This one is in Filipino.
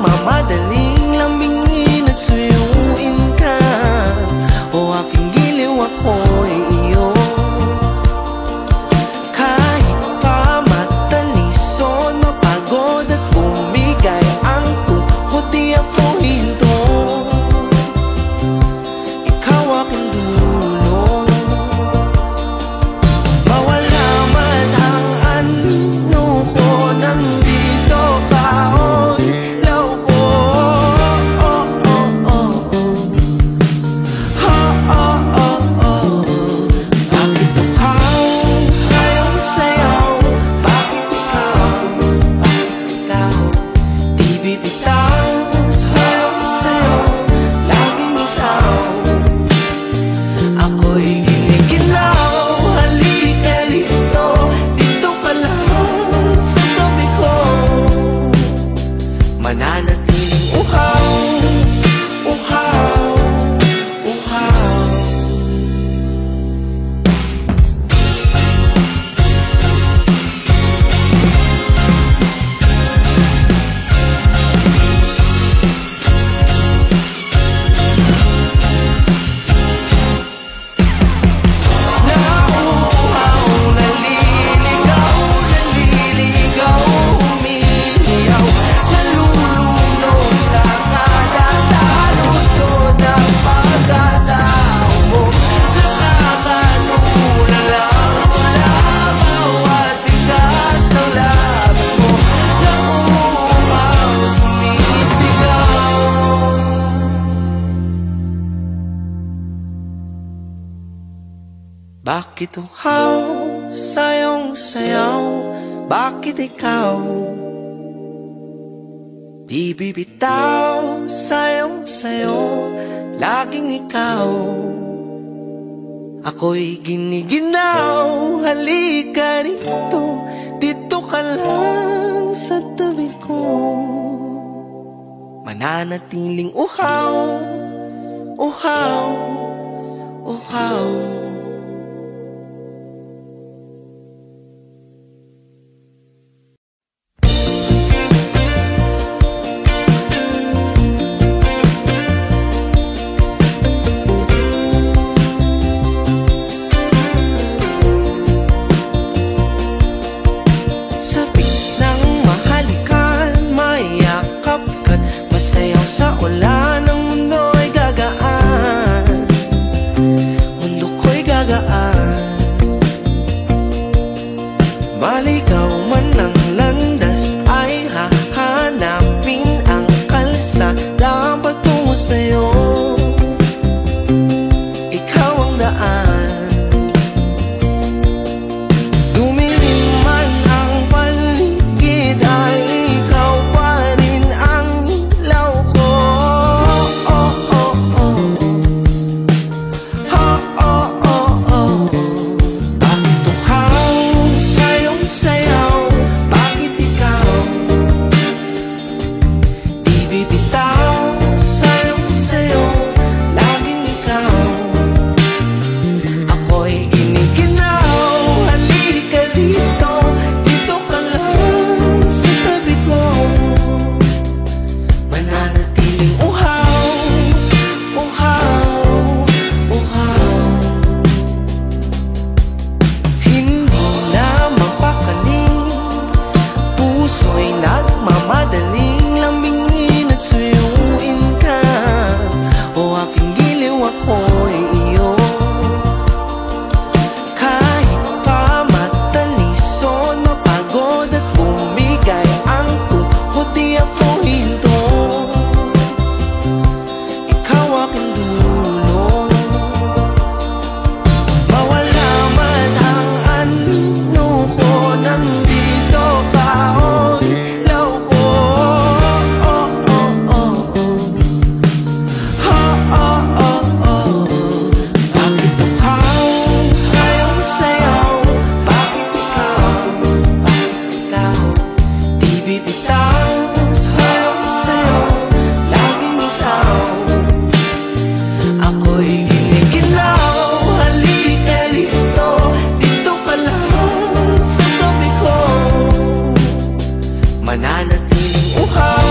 nagmamadaling lambingin at suyuin ka. O aking giliw, ako'y iyo. Kahit pa matalisod, mapagod at bumigay ang tuhod, di ako hinto. Ikaw aking dulo. Mawala man ang ano ko, nandito pa o ilaw ko. Oh, oh, oh, oh. Ha, oh, oh, oh. Bakit ikaw sayang-sayaw? Bakit ikaw di bibitaw? Sayang-sayaw, laging ikaw. Ako'y giniginaw, halika rito, dito ka lang sa tabi ko. Mananatiling uhaw, uhaw, uhaw. Nauuhaw, naliligaw, naliligaw, umiiyaw, nalulunod sa kadatalutod ng pagkatao mo. Nakakatulala mula bawat tigas ng labi mo. Nauuhaw, sumisigaw. Bakit uhaw, sayong-sayaw? Bakit ikaw di bibitaw? Sayong-sayo, laging ikaw. Ako'y giniginaw, halika rito, dito ka lang sa tabi ko. Mananatiling uhaw, uhaw, uhaw. Sabik ng mahalikan, mayakap ka't masayaw sa ulan. Ang mundo ay gagaan, mundo ko'y gagaan. Maligaw man ang landas, ay hahanapin ang kalsada patungo sa'yo. Ikaw ang daan. Dumilim man ang paligid, ay ikaw pa rin ang ilaw ko. Oh, oh, oh. Ha, oh, oh, oh. Bakit uhaw, sayong-sayaw? Bakit ikaw di bibitaw? Sayong-sayo, laging ikaw. Ako'y giniginaw, halika rito, dito ka lang sa tabi ko. Mananatiling uhaw, uhaw, uhaw. Hindi na mapakaling, puso'y nagmamadaling lambingin at suyuin ka. O aking giliw, ako'y iyo. Kahit pa matalisod, mapagod at bumigay ang tuhod, di ako hinto. Ikaw aking dulo. Mawala man ang ano ko, nandito pa o ilaw ko. Oh, oh, oh, oh. Ha, oh, oh, oh. Bakit uhaw, sayong-sayaw? Bakit ikaw di bibitaw? Sayong-sayo, laging ikaw. Ako'y giniginaw, halika rito, dito ka lang sa tabi ko. Mananatiling uhaw,